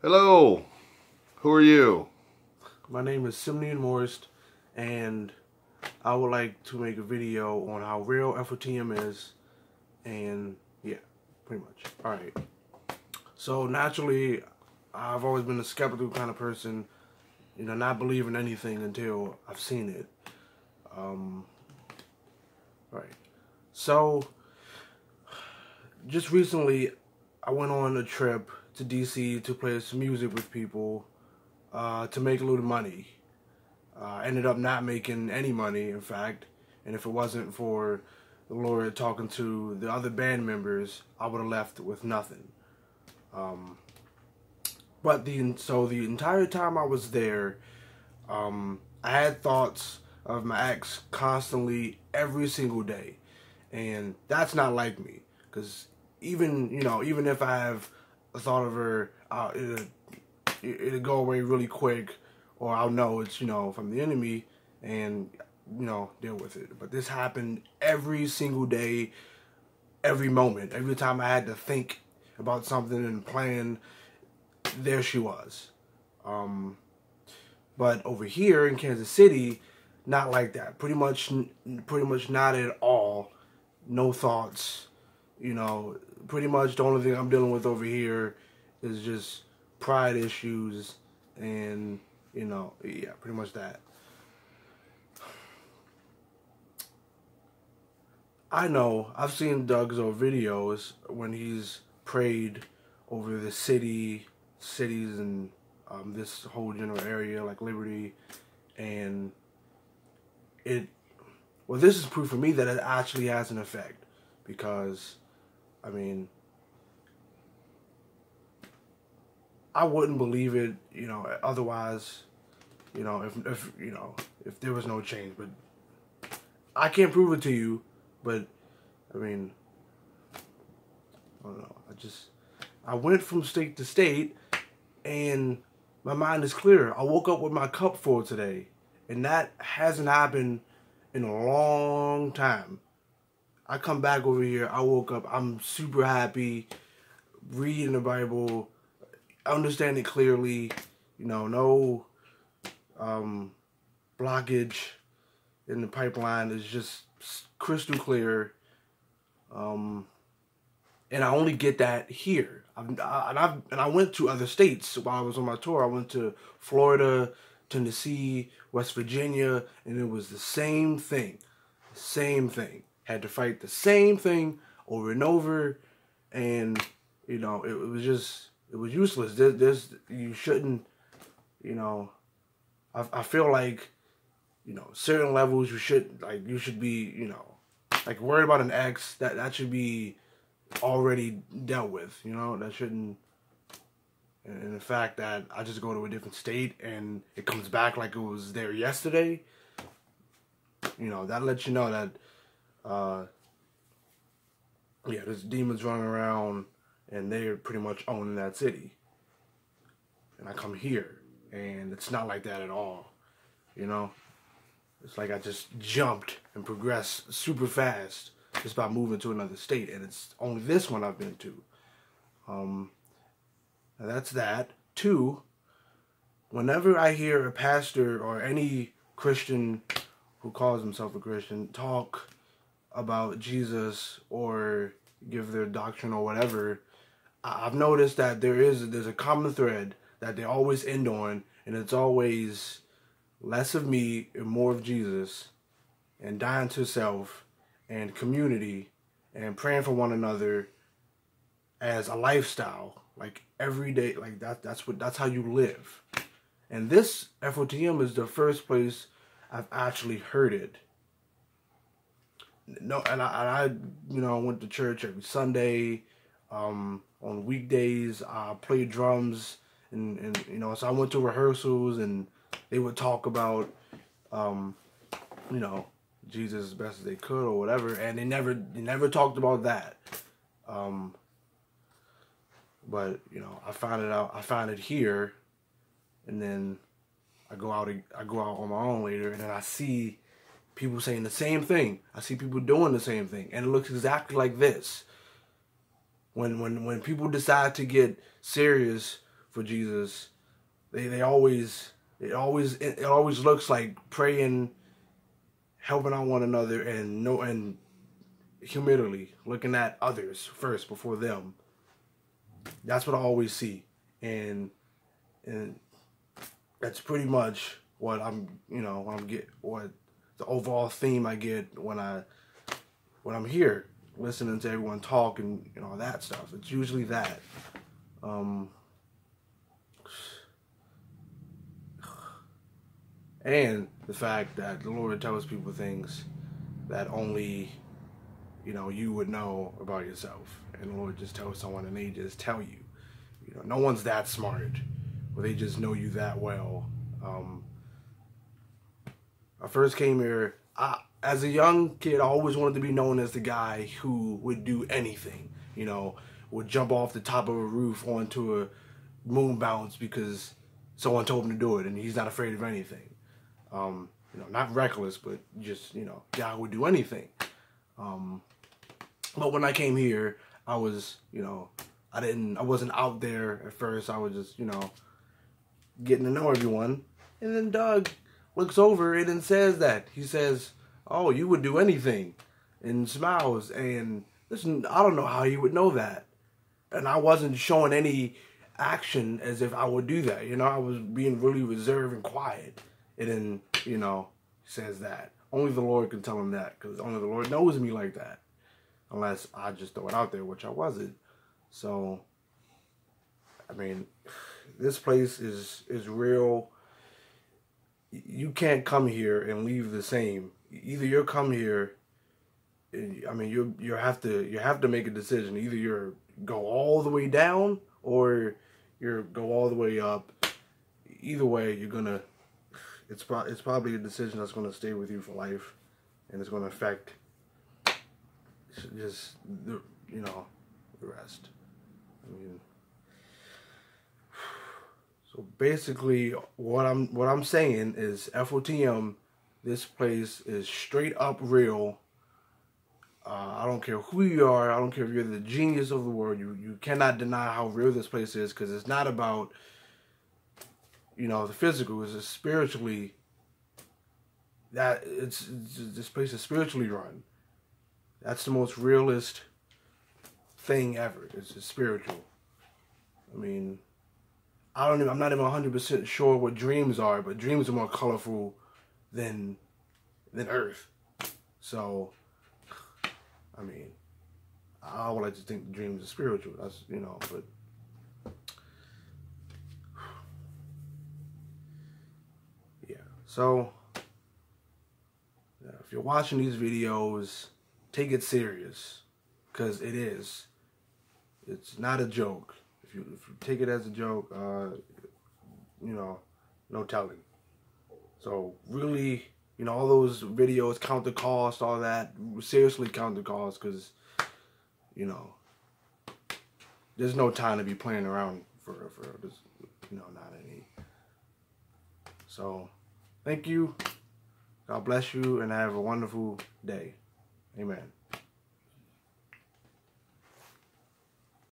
Hello, who are you? My name is Simnien, and I would like to make a video on how real FOTM is, and yeah, pretty much. Alright, so naturally, I've always been a skeptical kind of person, not believing anything until I've seen it. Right. So, just recently, I went on a trip to DC to play some music with people to make a little money. Ended up not making any money, in fact, and if it wasn't for the Lord talking to the other band members, I would have left with nothing. But the entire time I was there, I had thoughts of my ex constantly every single day, and that's not like me. Because even if I have a thought of her, it'll go away really quick, or I'll know it's from the enemy, and deal with it. But this happened every single day, every moment, every time I had to think about something and plan. There she was. But over here in Kansas City, not like that. Pretty much not at all. No thoughts. Pretty much the only thing I'm dealing with over here is just pride issues, and yeah, pretty much that. I know I've seen Doug's old videos when he's prayed over the cities and this whole general area like Liberty, and well, this is proof for me that it actually has an effect, because I mean, I wouldn't believe it, otherwise, if there was no change. But I can't prove it to you, but I mean, I don't know. I went from state to state, and my mind is clear. I woke up with my cup full today, and that hasn't happened in a long time. I come back over here, I woke up, I'm super happy, reading the Bible, understand it clearly, no blockage in the pipeline. Is just crystal clear, and I only get that here. I went to other states while I was on my tour. I went to Florida, Tennessee, West Virginia, and it was the same thing. Had to fight the same thing over and over, and it was useless. You shouldn't, I feel like, certain levels you should be, like worried about an ex, that should be already dealt with, that shouldn't. And the fact that I just go to a different state and it comes back like it was there yesterday, that lets you know that, yeah, there's demons running around and they're pretty much owning that city. And I come here and it's not like that at all, It's like I just jumped and progressed super fast just by moving to another state, and it's only this one I've been to. Now that's that. 2, whenever I hear a pastor or any Christian who calls himself a Christian talk about Jesus or give their doctrine or whatever, I've noticed that there's a common thread that they always end on, and it's always less of me and more of Jesus, and dying to self, and community, and praying for one another as a lifestyle, like every day, like that's how you live. And this FOTM is the first place I've actually heard it. No, and I went to church every Sunday. On weekdays, I played drums, and so I went to rehearsals, and they would talk about, Jesus as best as they could or whatever, and they never talked about that. But I found it here, and then I go out on my own later, and then I see people saying the same thing. I see people doing the same thing, and it looks exactly like this. When people decide to get serious for Jesus, it always looks like praying, helping out one another, and humility, looking at others first before them. That's what I always see, and that's pretty much what what the overall theme I get when I'm here listening to everyone talk and all that stuff. It's usually that. And the fact that the Lord tells people things that only you would know about yourself, and the Lord just tells someone and they just tell you. No one's that smart, or they just know you that well. I first came here, as a young kid, I always wanted to be known as the guy who would do anything. Would jump off the top of a roof onto a moon bounce because someone told him to do it, and he's not afraid of anything. Not reckless, but just guy who would do anything. But when I came here, I was, I wasn't out there at first. I was just, getting to know everyone. And then Doug looks over it and says that. He says, "Oh, you would do anything," and smiles. And listen, I don't know how he would know that. And I wasn't showing any action as if I would do that. I was being really reserved and quiet. And then, he says that. Only the Lord can tell him that, because only the Lord knows me like that. Unless I just throw it out there, which I wasn't. So, I mean, this place is real. You can't come here and leave the same. Either you'll come here, I mean, you have to make a decision. Either you're go all the way down or you're go all the way up. Either way, it's probably a decision that's gonna stay with you for life, and it's gonna affect just the rest. I mean, so basically, what I'm saying is FOTM. This place is straight up real. I don't care who you are. I don't care if you're the genius of the world. You cannot deny how real this place is, because it's not about the physical. It's just spiritually. This place is spiritually run. That's the most realist thing ever. It's just spiritual. I mean, I'm not even 100% sure what dreams are, but dreams are more colorful than Earth. So, I mean, I would like to think dreams are spiritual. That's but yeah. So, if you're watching these videos, take it serious, because it is. It's not a joke. If you take it as a joke, no telling. So really, all those videos, count the cost, all that, seriously count the cost, because, there's no time to be playing around for this, not any. So, thank you. God bless you, and have a wonderful day. Amen.